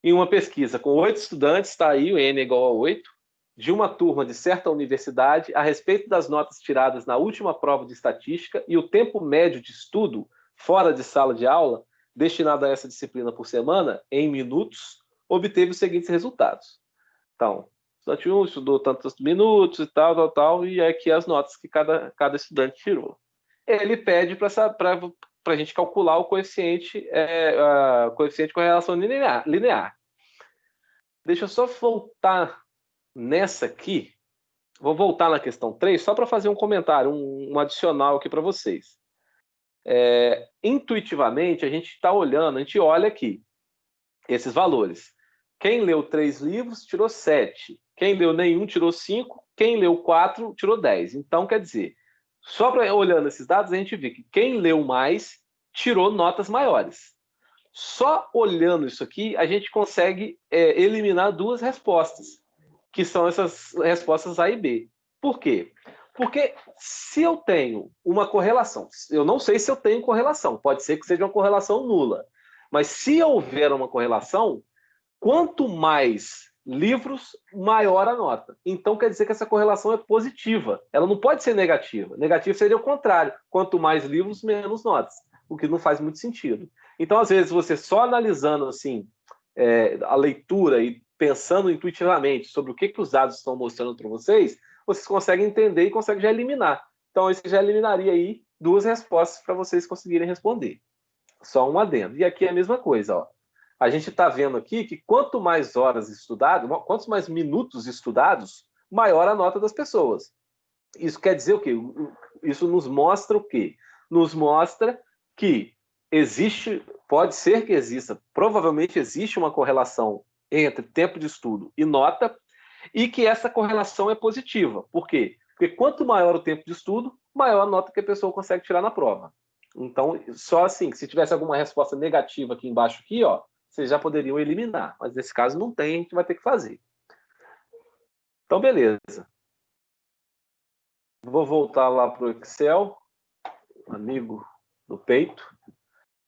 Em uma pesquisa com 8 estudantes, está aí, o N é igual a 8, de uma turma de certa universidade, a respeito das notas tiradas na última prova de estatística e o tempo médio de estudo fora de sala de aula, destinado a essa disciplina por semana, em minutos, obteve os seguintes resultados. Então, estudante 1 estudou tantos minutos e tal, e aqui as notas que cada estudante tirou. Ele pede para a gente calcular o coeficiente com relação linear. Deixa eu só voltar nessa aqui. Vou voltar na questão 3, só para fazer um comentário, um adicional aqui para vocês. Intuitivamente, a gente está olhando, a gente olha aqui esses valores. Quem leu 3 livros tirou 7. Quem leu nenhum tirou 5. Quem leu 4 tirou 10. Então, quer dizer, só olhando esses dados, a gente vê que quem leu mais tirou notas maiores. Só olhando isso aqui, a gente consegue eliminar 2 respostas, que são essas respostas A e B. Por quê? Porque se eu tenho uma correlação, eu não sei se eu tenho correlação, pode ser que seja uma correlação nula, mas se houver uma correlação, quanto mais livros, maior a nota. Então quer dizer que essa correlação é positiva, ela não pode ser negativa. Negativo seria o contrário, quanto mais livros, menos notas, o que não faz muito sentido. Então, às vezes, você só analisando assim, a leitura e pensando intuitivamente sobre o que os dados estão mostrando para vocês conseguem entender e conseguem já eliminar. Então, isso já eliminaria aí 2 respostas para vocês conseguirem responder. Só um adendo. E aqui é a mesma coisa. Ó. A gente está vendo aqui que quanto mais horas estudadas, quantos mais minutos estudados, maior a nota das pessoas. Isso quer dizer o quê? Isso nos mostra o quê? Nos mostra que pode ser que exista, provavelmente existe uma correlação entre tempo de estudo e nota, e que essa correlação é positiva. Por quê? Porque quanto maior o tempo de estudo, maior a nota que a pessoa consegue tirar na prova. Então, só assim, se tivesse alguma resposta negativa aqui embaixo, aqui, ó, vocês já poderiam eliminar. Mas nesse caso não tem, a gente vai ter que fazer. Então, beleza. Vou voltar lá para o Excel, amigo do peito,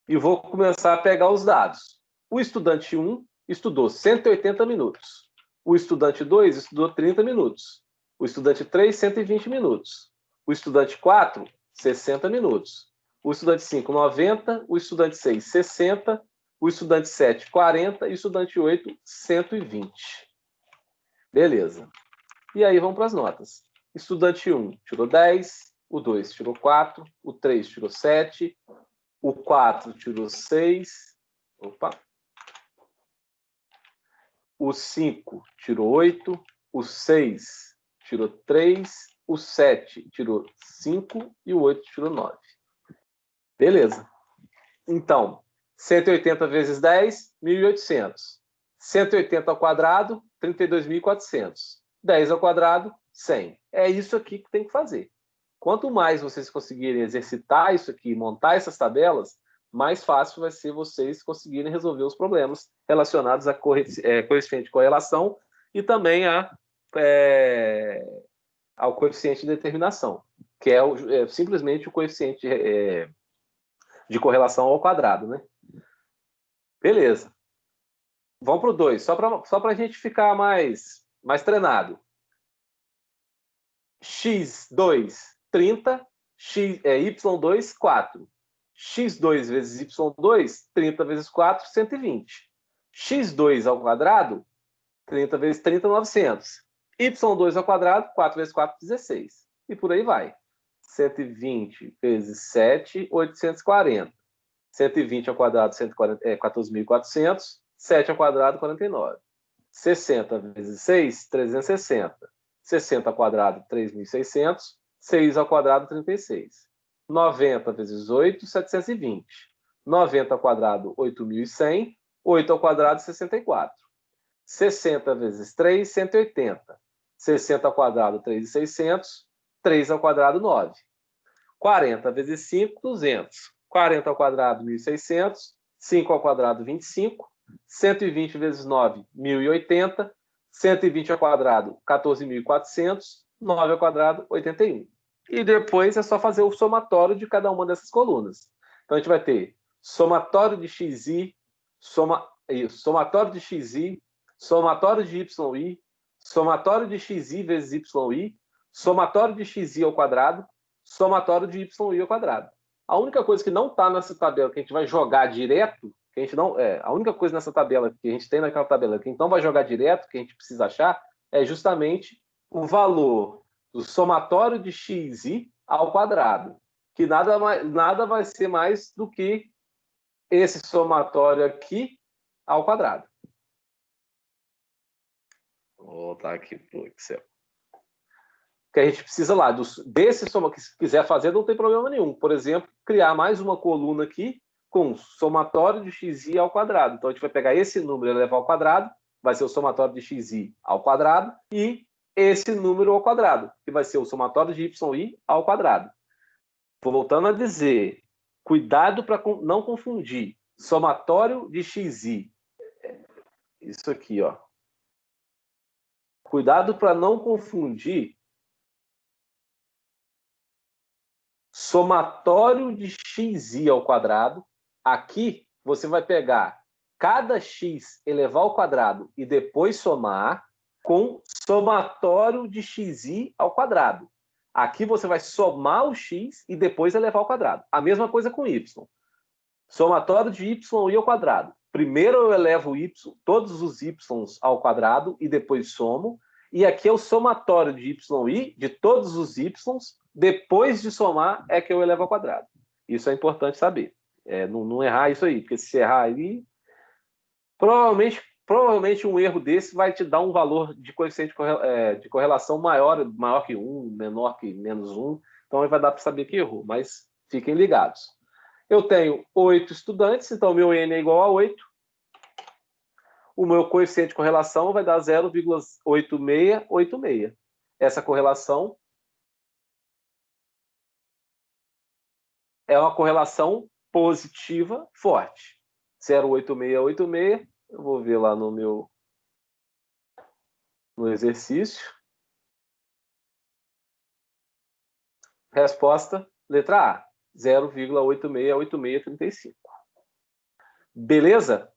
e vou começar a pegar os dados. O estudante 1 estudou 180 minutos. O estudante 2 estudou 30 minutos. O estudante 3, 120 minutos. O estudante 4, 60 minutos. O estudante 5, 90. O estudante 6, 60. O estudante 7, 40. E o estudante 8, 120. Beleza. E aí vamos para as notas. Estudante 1 tirou 10. O 2 tirou 4. O 3 tirou 7. O 4 tirou 6. Opa. O 5 tirou 8. O 6 tirou 3. O 7 tirou 5. E o 8 tirou 9. Beleza. Então, 180 vezes 10, 1.800. 180 ao quadrado, 32.400. 10 ao quadrado, 100. É isso aqui que tem que fazer. Quanto mais vocês conseguirem exercitar isso aqui, montar essas tabelas, mais fácil vai ser vocês conseguirem resolver os problemas relacionados a coeficiente de correlação e também ao coeficiente de determinação, que é simplesmente o coeficiente de correlação ao quadrado, né? Beleza. Vamos para o 2, só para a gente ficar mais treinado. x2, 30, y2, 4. x2 vezes y2, 30 vezes 4, 120. x2 ao quadrado, 30 vezes 30, 900. y2 ao quadrado, 4 vezes 4, 16. E por aí vai. 120 vezes 7, 840. 120 ao quadrado, 14.400. 7 ao quadrado, 49. 60 vezes 6, 360. 60 ao quadrado, 3.600. 6 ao quadrado, 36. 90 vezes 8, 720. 90 ao quadrado, 8.100. 8 ao quadrado, 64. 60 vezes 3, 180. 60 ao quadrado, 3.600. 3 ao quadrado, 9. 40 vezes 5, 200. 40 ao quadrado, 1.600. 5 ao quadrado, 25. 120 vezes 9, 1.080. 120 ao quadrado, 14.400. 9 ao quadrado, 81. E depois é só fazer o somatório de cada uma dessas colunas. Então, a gente vai ter somatório de xi, somatório de xi, somatório de yi, somatório de xi vezes yi, somatório de xi ao quadrado, somatório de yi ao quadrado. A única coisa que não está nessa tabela que a gente vai jogar direto que a gente não... a única coisa nessa tabela que a gente tem naquela tabela que a gente não vai jogar direto, que a gente precisa achar, é justamente o valor do somatório de xi ao quadrado, que nada vai ser mais do que esse somatório aqui ao quadrado. Vou voltar aqui para o Excel. Que a gente precisa lá, desse soma, que se quiser fazer, não tem problema nenhum. Por exemplo, criar mais uma coluna aqui com somatório de xi ao quadrado. Então, a gente vai pegar esse número e levar ao quadrado, vai ser o somatório de xi ao quadrado, e esse número ao quadrado, que vai ser o somatório de yi ao quadrado. Vou voltando a dizer, cuidado para não confundir somatório de xi. Isso aqui, ó. Cuidado para não confundir somatório de xi ao quadrado. Aqui você vai pegar cada x elevar ao quadrado e depois somar com somatório de xi ao quadrado. Aqui você vai somar o x e depois elevar ao quadrado. A mesma coisa com y. Somatório de yi ao quadrado. Primeiro eu elevo todos os y ao quadrado e depois somo. E aqui é o somatório de yi de todos os y. Depois de somar é que eu elevo ao quadrado. Isso é importante saber. Não errar isso aí, porque se errar aí, provavelmente um erro desse vai te dar um valor de coeficiente de correlação maior que 1, menor que menos 1. Então vai dar para saber que errou, mas fiquem ligados. Eu tenho 8 estudantes, então meu N é igual a 8. O meu coeficiente de correlação vai dar 0,8686. Essa correlação é uma correlação positiva forte. 0,8686. Eu vou ver lá no exercício. Resposta, letra A. 0,868635. Beleza?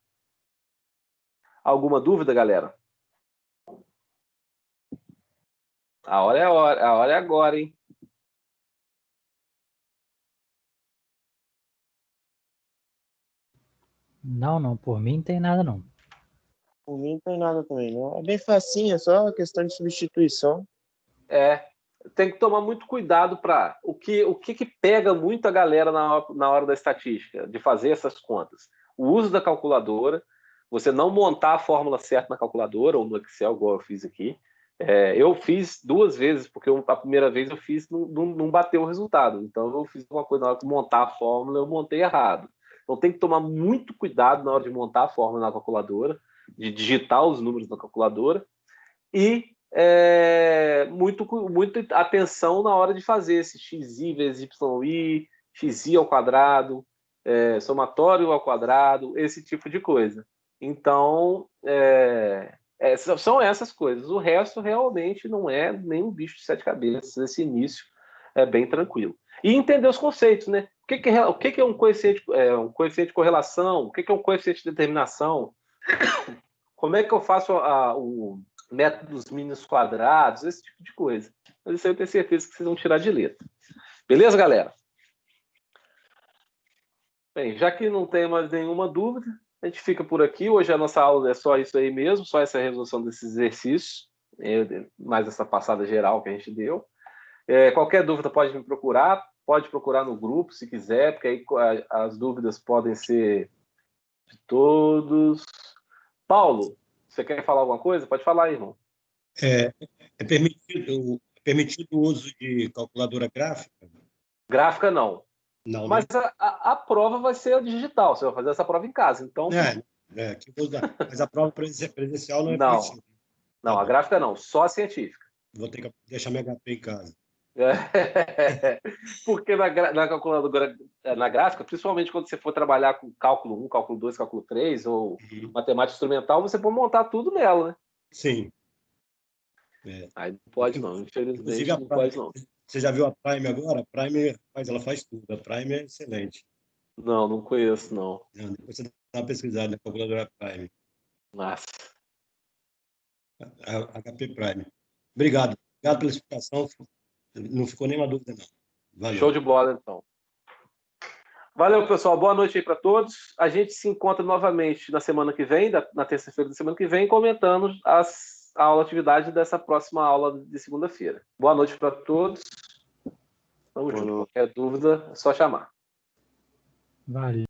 Alguma dúvida, galera? A hora é agora, hein? Não, por mim não tem nada, não. Por mim não tem nada também, não. É bem facinho, é só questão de substituição. Tem que tomar muito cuidado para o que pega muito a galera na hora da estatística, de fazer essas contas. O uso da calculadora, você não montar a fórmula certa na calculadora ou no Excel, igual eu fiz aqui. Eu fiz 2 vezes, porque a primeira vez eu fiz, não bateu o resultado. Então eu fiz uma coisa, na hora de montar a fórmula, eu montei errado. Então tem que tomar muito cuidado na hora de montar a fórmula na calculadora, de digitar os números na calculadora, e muito atenção na hora de fazer esse xi vezes yi, xi ao quadrado, somatório ao quadrado, esse tipo de coisa. Então, são essas coisas. O resto realmente não é nenhum bicho de 7 cabeças. Esse início é bem tranquilo. E entender os conceitos, né? O que é um coeficiente de correlação? O que é um coeficiente de determinação? Como é que eu faço o método dos mínimos quadrados? Esse tipo de coisa. Mas isso aí eu tenho certeza que vocês vão tirar de letra. Beleza, galera? Bem, já que não tem mais nenhuma dúvida, a gente fica por aqui. Hoje a nossa aula é só isso aí mesmo, só essa resolução desses exercícios, mais essa passada geral que a gente deu. Qualquer dúvida pode me procurar, pode procurar no grupo se quiser, porque aí as dúvidas podem ser de todos. Paulo, você quer falar alguma coisa? Pode falar aí, irmão. É permitido o uso de calculadora gráfica? Gráfica não. Não, mas né? a prova vai ser digital, você vai fazer essa prova em casa. Então... que vou usar. Mas a prova presencial não é não, permitida. Não, a gráfica não, só a científica. Vou ter que deixar minha HP em casa. Porque na calculadora, na gráfica, principalmente quando você for trabalhar com cálculo 1, cálculo 2, cálculo 3 ou matemática instrumental, você pode montar tudo nela, né? Sim. Aí não pode não, infelizmente não pode não. Você já viu a Prime agora? A Prime ela faz tudo. A Prime é excelente. Não conheço, não. Depois você dá uma pesquisada na calculadora Prime. Massa. A HP Prime. Obrigado pela explicação. Não ficou nenhuma dúvida, não. Valeu. Show de bola, então. Valeu, pessoal. Boa noite aí para todos. A gente se encontra novamente na semana que vem, na terça-feira da semana que vem, comentando a atividade dessa próxima aula de segunda-feira. Boa noite para todos. Vamos junto. Qualquer dúvida, é só chamar. Valeu.